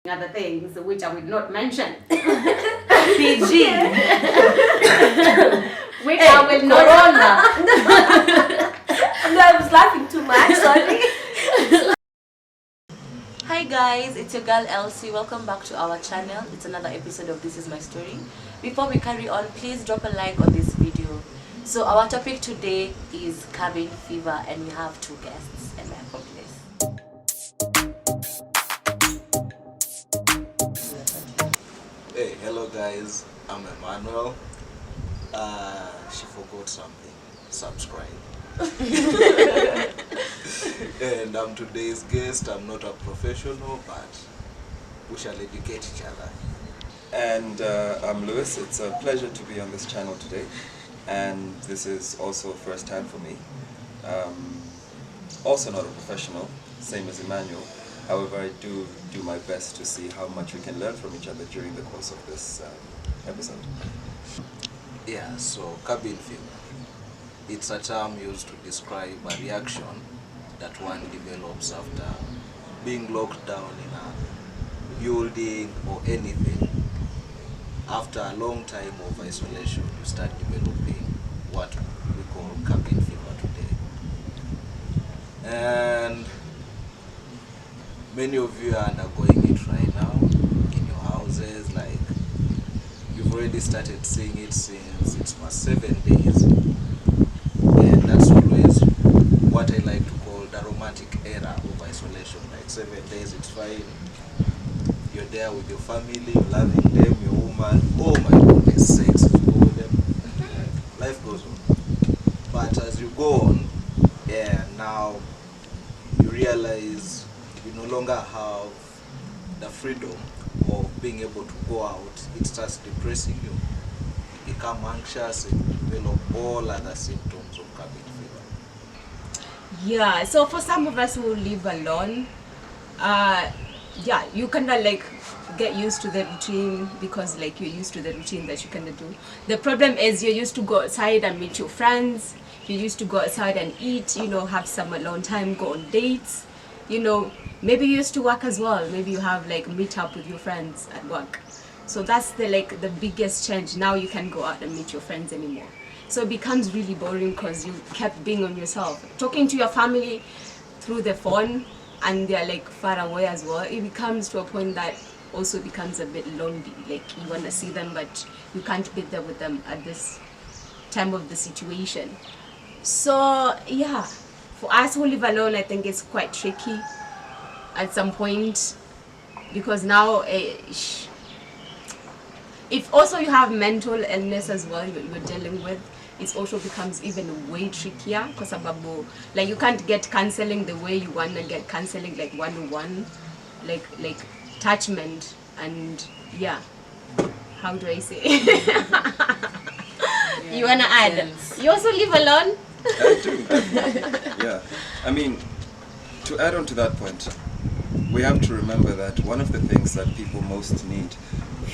other things which I will not mention. PG. Which I will not. Corona. No, I was laughing too much, sorry. Hi guys, it's your girl Elsie. Welcome back to our channel. It's another episode of This Is My Story. Before we carry on, please drop a like on this video. So our topic today is cabin fever, and we have two guests and my accomplice. Hey, hello guys, I'm Emmanuel. She forgot something. Subscribe. And I'm today's guest. I'm not a professional, but we shall educate each other. And I'm Lewis. It's a pleasure to be on this channel today, and this is also a first time for me. Also not a professional, same as Emmanuel. However, I do my best to see how much we can learn from each other during the course of this episode. Yeah, so cabin fever. It's a term used to describe a reaction that one develops after being locked down in a building or anything. After a long time of isolation, you start developing what we call cabin fever today. And many of you are undergoing it right now in your houses. Like, you've already started seeing it since it's past 7 days. And that's always what I like to call the romantic era of isolation. Like 7 days, it's fine. You're there with your family, you're loving them, your woman. Oh my goodness, sex is golden. Life goes on. But as you go on, now you realize you no longer have the freedom of being able to go out. It starts depressing you. You become anxious and you develop all other symptoms of cabin fever. Yeah, so for some of us who live alone, you kind of like get used to the routine because like you're used to the routine that you kind of do. The problem is you're used to go outside and meet your friends. You used to go outside and eat, have some alone time, go on dates. Maybe you used to work as well. Maybe you have like meet up with your friends at work. So that's the biggest change. Now you can go out and meet your friends anymore. So it becomes really boring because you kept being on yourself. Talking to your family through the phone, and they're like far away as well. It becomes to a point that also becomes a bit lonely. Like you want to see them, but you can't be there with them at this time of the situation. So yeah, for us who live alone, I think it's quite tricky at some point, because now if also you have mental illness as well you're dealing with, it also becomes even way trickier because like you can't get counseling the way you want to get counseling, like one-on-one, like attachment. And how do I say? You want to add? Sense. You also live alone? I do. Yeah. I mean, to add on to that point, we have to remember that one of the things that people most need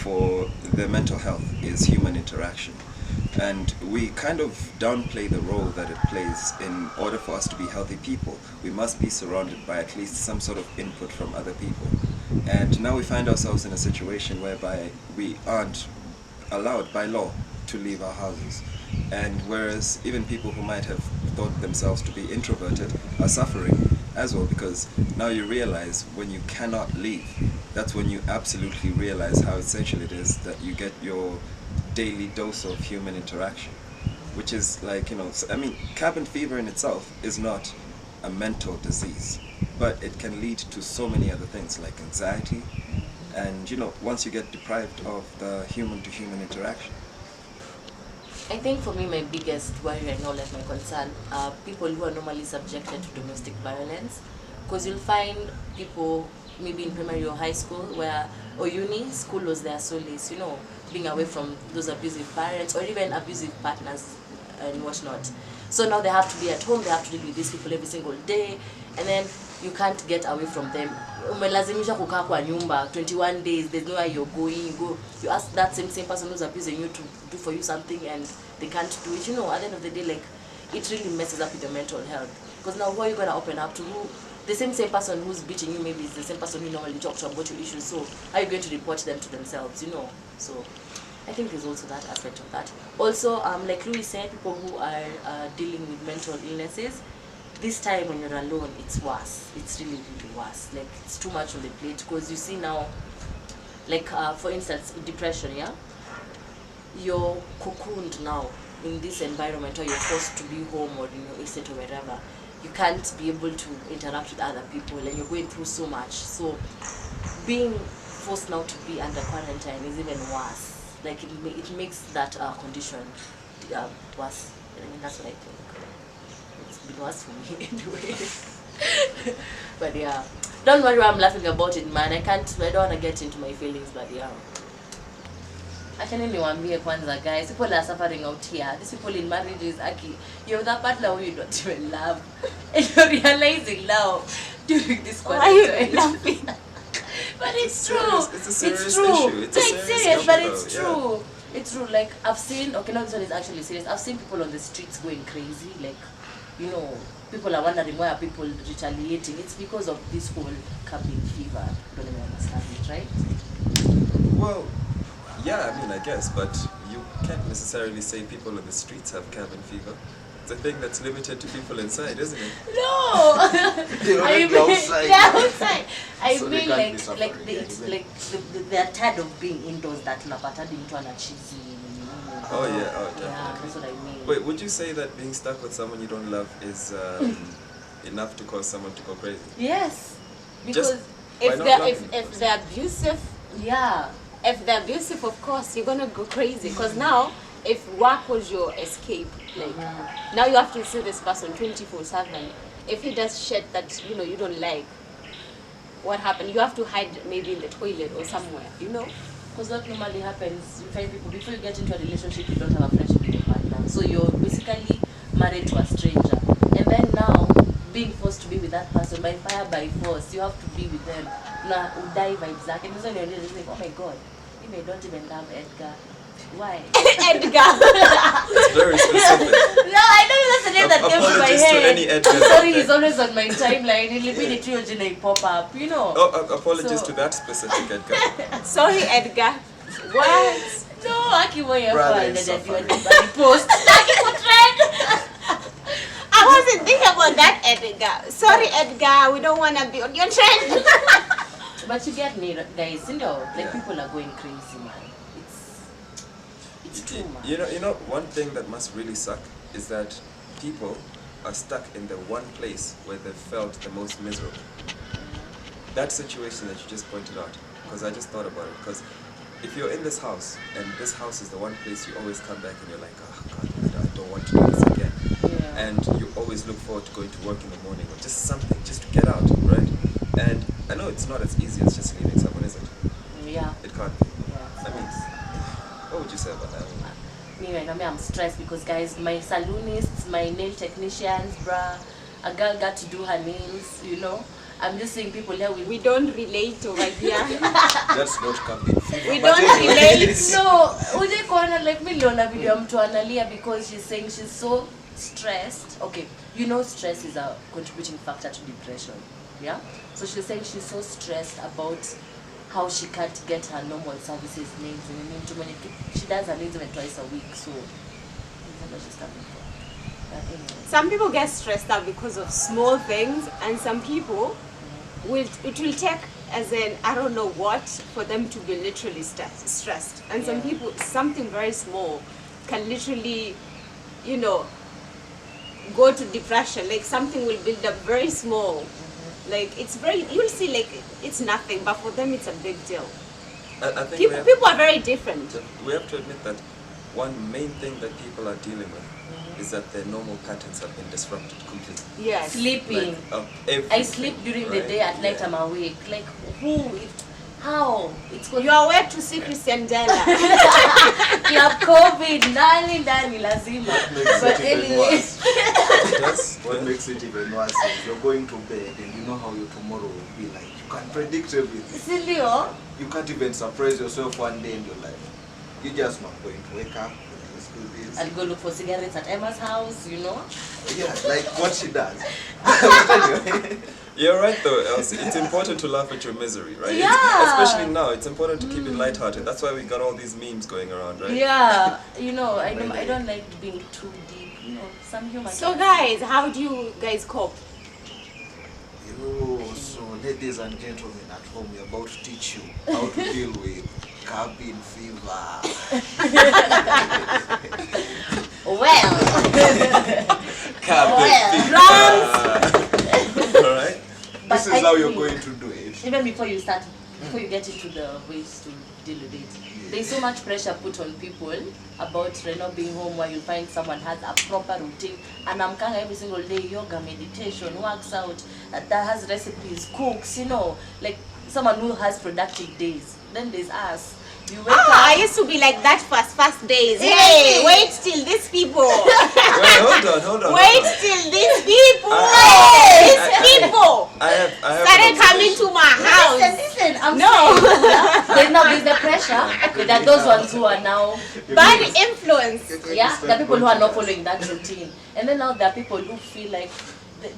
for their mental health is human interaction. And we kind of downplay the role that it plays. In order for us to be healthy people, we must be surrounded by at least some sort of input from other people. And now we find ourselves in a situation whereby we aren't allowed by law to leave our houses. And whereas even people who might have thought themselves to be introverted are suffering as well, because now you realize when you cannot leave, that's when you absolutely realize how essential it is that you get your daily dose of human interaction, which is like, cabin fever in itself is not a mental disease, but it can lead to so many other things like anxiety, and once you get deprived of the human-to-human interaction. I think for me, my biggest worry right now, like my concern, are people who are normally subjected to domestic violence. Because you'll find people maybe in primary or high school or uni, school was their solace, being away from those abusive parents or even abusive partners and whatnot. So now they have to be at home, they have to deal with these people every single day, and then you can't get away from them. Umelazimisha kukaa kwa nyumba 21 days, there's nowhere you're going. You ask that same person who's abusing you to do for you something and they can't do it. At the end of the day, like, it really messes up with your mental health. Because now who are you going to open up to? the same person who's beating you maybe is the same person you normally talk to about your issues. So how are you going to report them to themselves, you know? So I think there's also that aspect of that. Also, like Louis said, people who are dealing with mental illnesses, this time when you're alone, it's worse. It's really, really worse. Like, it's too much on the plate, because you see now, like, for instance, depression, yeah? You're cocooned now in this environment, or you're forced to be home or in your estate or wherever. You can't be able to interact with other people, and you're going through so much. So being forced now to be under quarantine is even worse. Like, it makes that condition worse. I mean, that's what I think. It's been worse for me anyway. But yeah, don't worry why I'm laughing about it, man. I don't want to get into my feelings, but yeah. Actually, niwaambie kwanza, guys, people are suffering out here. These people in marriages, Aki, you're the partner who you don't even love, and you're realizing now during this quarantine. Why are you laughing? But it's true. It's a serious true. issue. It's a It's serious serious, but issue, it's though, true. It's true. Like, I've seen, okay, now this one is actually serious. I've seen people on the streets going crazy. Like, you know, people are wondering why are people retaliating. It's because of this whole cabin fever. Don't even understand it, right? Well, yeah, I mean, I guess, but you can't necessarily say people on the streets have cabin fever. It's a thing that's limited to people inside, isn't it? No. They already mean, outside. they're outside. I So they mean, can't be like suffering, they, yeah, it's even. like they're tired of being indoors. That unapata mtu anachizi. Oh, yeah, oh, Yeah, definitely. that's what I mean. Wait, would you say that being stuck with someone you don't love is enough to cause someone to go crazy? Yes, because Just by If not they're loving the if person. they're abusive, yeah. if they're abusive, of course you're gonna go crazy. Because now, if work was your escape, like now you have to see this person 24/7. If he does shit that you don't like, what happened? You have to hide maybe in the toilet or somewhere, Because what normally happens, you find people, before you get into a relationship, you don't have a friendship with your partner. So you're basically married to a stranger. And then now, being forced to be with that person by fire, by force, you have to be with them. Now, die vibes. And this one you're really like, oh my God, maybe I don't even love Edgar. Why? Edgar. It's very specific. No, I know that's the name that came to my Apologies to head. any Edgar I'm out sorry, there. he's always on my timeline. He'll be the trilogy and pop up, Oh, apologies So- to that specific Edgar. Sorry, Edgar. What? No, Aki, why you're Brother fine, is and then you suffering. are post. Aki, what trend? I wasn't thinking about that, Edgar. Sorry, Edgar. We don't want to be on your trend. But you get me, guys. Like people are going crazy, man. It's too much. You know, one thing that must really suck is that people are stuck in the one place where they felt the most miserable. That situation that you just pointed out, because I just thought about it, because if you're in this house, and this house is the one place you always come back and you're like, oh God, I don't want to do this again. Yeah. And you always look forward to going to work in the morning, or just something, just to get out, right? And I know it's not as easy as just leaving someone, is it? Yeah. It can't be. Yeah. I mean, what would you say about that? Me, right now, I'm stressed because, guys, my saloonists, my nail technicians, bruh, a girl got to do her nails, I'm just seeing people here with... We don't relate over here. That's not cabin fever. We but don't anyway. relate. No, uje kuona like me niliona video ya mtu analia because she's saying she's so stressed. Okay, stress is a contributing factor to depression. Yeah? So she's saying she's so stressed about how she can't get her normal services needs. And too many she does her needs even twice a week. So that's what she's coming for. Anyway. Some people get stressed out because of small things, and some people it will take as in I don't know what for them to be literally stressed. And some people, something very small can literally, go to depression. Like something will build up very small. Like you'll see like it's nothing, but for them it's a big deal. I think People are very different. we have to admit that one main thing that people are dealing with is that their normal patterns have been disrupted completely. Yes. Sleeping. Everything, I sleep during the right? day, at night Yeah. I'm awake. Like how? It's You are aware to see Christian Della. you have COVID, ndani lazima. Makes But it even anyway, worse. Yes, What yes. makes it even worse is you're going to bed and you know how your tomorrow will be like. You can predict everything. sindio? You can't even surprise yourself one day in your life. You just not going to wake up with this do this. I'll go look for cigarettes at Emma's house, you know. Yeah, like what she does. Anyway. You're right though, Elsie. It's important to laugh at your misery, right? Yeah. Especially now, it's important to keep it lighthearted. That's why we got all these memes going around, right? Yeah, you know, I don't like being too deep. You know, some humor. So can- guys, how do you guys cope? So ladies and gentlemen at home, we're about to teach you how to deal with cabin fever. Well, Cabin Well, fever. Alright? but This is I how you're think going to do it. even before you get into the ways to deal with it, there's so much pressure put on people about not being home where you find someone has a proper routine. And I'm coming every single day, yoga, meditation, works out, that has recipes, cooks, you know, like someone who has productive days. Then there's us. You wake I up. used to be like that first days. Hey. Hey, wait till these people. Wait, hold on. Wait till these people. Hey. These people I have started an coming observation. to my house. Listen, I'm No. saying, there's the pressure. Okay, there are those ones who are now, Bad influence. yeah, the people who are not following that routine. And then now there are people who feel like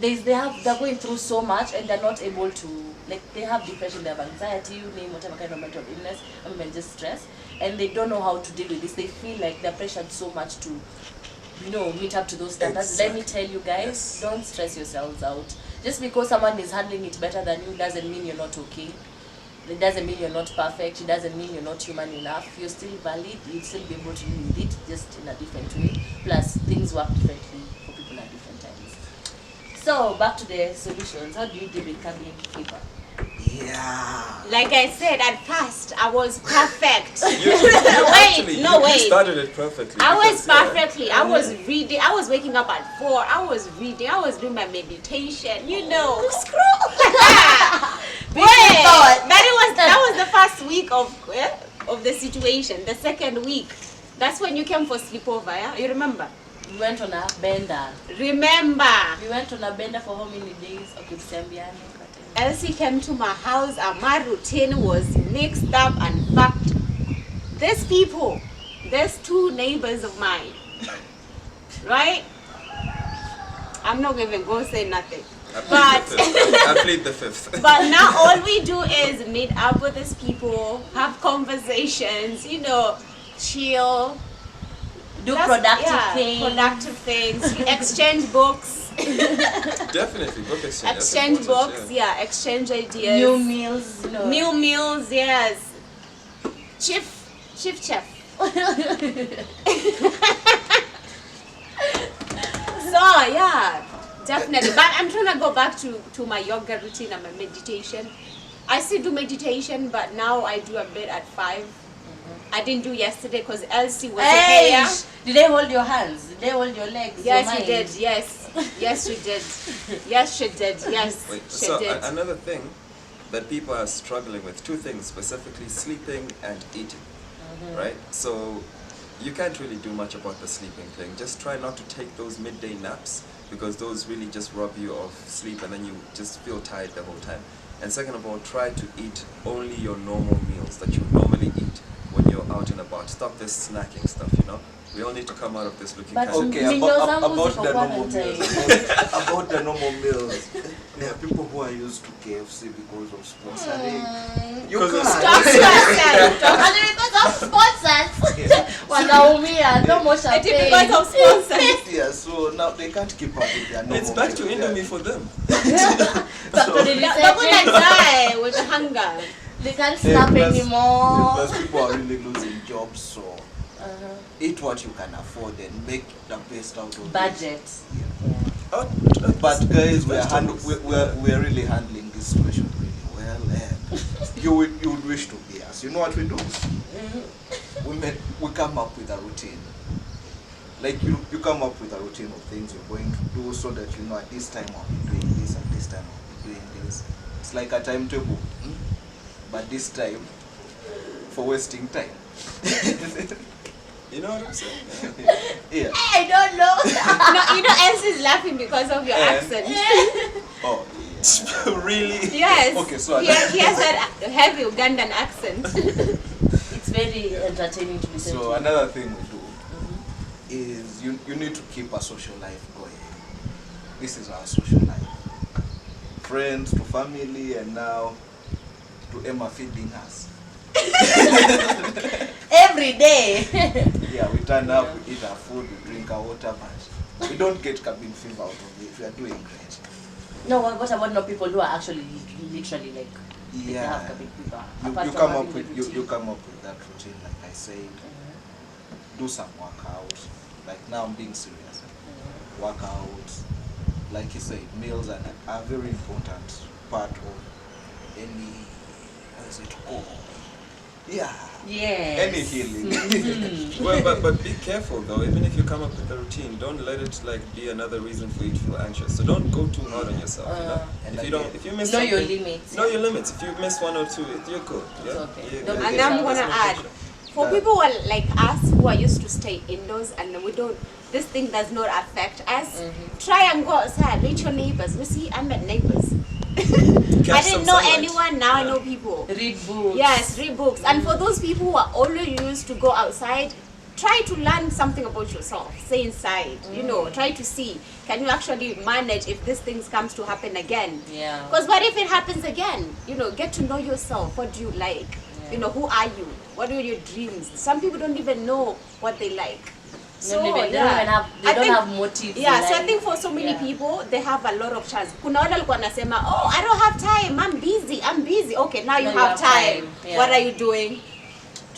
they're going through so much and they're not able to, like, they have depression, they have anxiety, you name whatever kind of mental illness, or even just stress, and they don't know how to deal with this. They feel like they're pressured so much to, you know, meet up to those standards. Let me tell you guys, Yes. don't stress yourselves out. Just because someone is handling it better than you doesn't mean you're not okay. It doesn't mean you're not perfect. It doesn't mean you're not human enough. You're still valid. You'll still be able to deal with it, just in a different way. Plus, things work differently for people at different times. So, back to the solutions. How do you deal with cabin fever? Yeah. Like I said, at first I was perfect. Actually, you wait. started it perfectly. I was because, yeah, perfectly. I was reading. I was waking up at 4. I was reading. I was doing my meditation. You know. Wait, that was the first week of the situation. The second week, that's when you came for sleepover. Yeah, you remember? We went on a bender. Remember? We went on a bender for how many days? Okay, Sembiane. Elsie came to my house and my routine was mixed up and fucked. These people, there's 2 neighbors of mine, right? I'm not even going to say nothing. I plead the fifth. But now all we do is meet up with these people, have conversations, you know, chill. Do productive Productive things. Exchange books. Definitely, book exchange. That's Exchange important, books, yeah. exchange ideas. New meals, you know. New meals, yes. Chef. So yeah, definitely. But I'm trying to go back to my yoga routine and my meditation. I still do meditation, but now I do a bit at 5. I didn't do yesterday because Elsie was Hey, here. did they hold your hands? Did they hold your legs? Yes, your you mind? did. Yes, yes, you did. Yes, she did. Yes, Wait, she so did. another thing that people are struggling with, 2 things specifically: sleeping and eating. Right? So you can't really do much about the sleeping thing. Just try not to take those midday naps, because those really just rob you of sleep and then you just feel tired the whole time. And second of all, try to eat only your normal meals that you normally eat when you're out and about. Stop this snacking stuff, you know? We all need to come out of this looking But- kind of... Okay, Minyo zangu about ziko the normal quarantine. meals. About the normal meals. There are people who are used to KFC because of sponsoring. You Because of can't. Talk to yourself. And because of sponsors. Wanaumia, no more It's champagne. because of sponsors. Yeah, so now they can't keep up with their normal It's back to meals. Indomie for them. Factory They're gonna research. die with hunger. They can't Yeah, snap plus- anymore. Plus people are really losing jobs, so Uh-huh. eat what you can afford and make the best out of it. Budget. Oh, But guys, we are vegetables. we're really handling this situation really well, and you would wish to be us. You know what we do? We come up with a routine. Like you come up with a routine of things you're going to do, so that you know at this time I'll be doing this, at this time I'll be doing this. It's like a timetable, but this time for wasting time. You know what I'm saying? Yeah. I don't know. No, you know, Elsie's laughing because of your accent. Oh, yeah. Really? Yes. Okay, so he has that heavy Ugandan accent. It's very entertaining to listen So to. another thing we do, is you need to keep a social life going. This is our social life. Friends to family, and now to Emma feeding us. Every day. Yeah, we turn up, we eat our food, we drink our water, but we don't get cabin fever out of it. We are doing great. No, what about no people who are actually literally like they Yeah. have cabin fever? You Apart from come having up the with routine. you come up with that routine, like I said. Do some workout. Like now I'm being serious. Workout, like you said, meals are a very important part of any, how is it called? Yeah. Yes. Any healing. Well, but be careful though. Even if you come up with a routine, don't let it like be another reason for you to feel anxious. So don't go too hard on yourself. You know? And If you miss Know your something, limits. know your limits. If you miss one or two, you're good. Yeah? It's okay. Yeah, Don't yeah, be And I'm yeah. gonna There's no add, pressure. for people who are like us who are used to stay indoors and we don't, this thing does not affect us. Try and go outside, meet your neighbors. You see, I met neighbors. I Catch didn't some know sunlight. anyone. Now I Yeah. know people. Read books. Yes, read books. And for those people who are always used to go outside, try to learn something about yourself. Stay inside. You know, try to see, can you actually manage if this thing comes to happen again? Yeah. Because what if it happens again? You know, get to know yourself. What do you like? You know, who are you? What are your dreams? Some people don't even know what they like. They don't even have I think- have motives. Yeah, in so I life. think for so many Yeah. people, they have a lot of chance. Kuna wale walikuwa wanasema, oh, I don't have time, I'm busy. Okay, now you Now you have have time. time, yeah. What are you doing?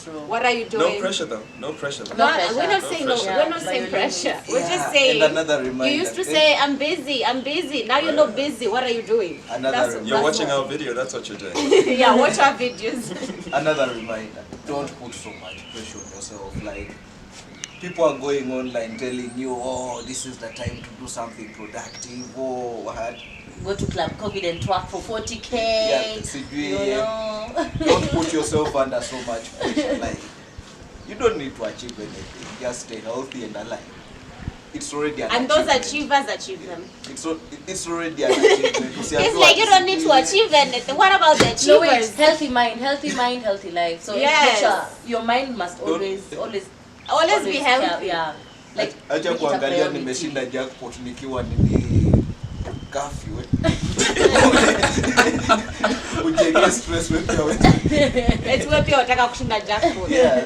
True. What are you No doing? pressure though. No pressure. No, No pressure. we're not No saying pressure. we're not Yeah, saying but pressure. you We're Yeah, just saying and another reminder, you used to eh? say I'm busy. Now you're not busy. What are you doing? Another reminder. You're watching what- our video. That's what you're doing. Yeah, watch our videos. Another reminder, don't put so much pressure on yourself. Like, people are going online telling you, oh, this is the time to do something productive. Oh, what? Go to Club COVID and twerk for 40K. Yeah, sijui, You know. Don't put yourself under so much pressure. Like, you don't need to achieve anything. Just stay healthy and alive. It's already an And those achievement. achievers achieve them. It's already an achievement. It's like you don't need to achieve anything. What about the No, wait, achievers? healthy mind, healthy life. So Yes. make sure your mind must Don't- Always be healthy. care, yeah. Like acha make it a kuangalia priority. nimeshinda jackpot nikiwa nini curfew. Ujenge stress wewe pia wewe. Eti wewe pia unataka kushinda jackpot. Yeah,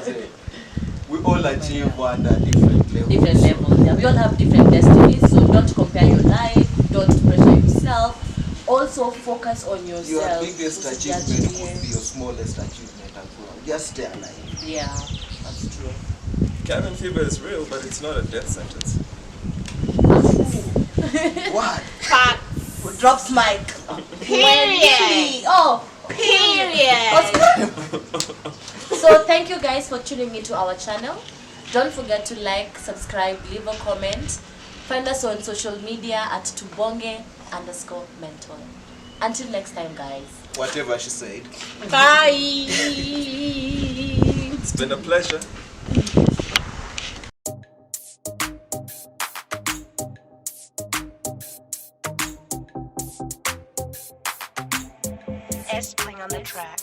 we all achieve one at different levels. Different levels. Yeah, we all have different destinies, so don't compare your life, don't pressure yourself. Also focus on yourself. Your biggest This is achievement judging could be you. your smallest achievement as well. Just stay alive. Yeah, that's true. Cabin fever is real, but it's not a death sentence. What? Fact. Drops mic. Period. Oh, Period. so thank you guys for tuning into our channel. Don't forget to like, subscribe, leave a comment. Find us on social media at tubonge_mentor. Until next time, guys. Whatever she said. Bye. It's been a pleasure. S playing on the track.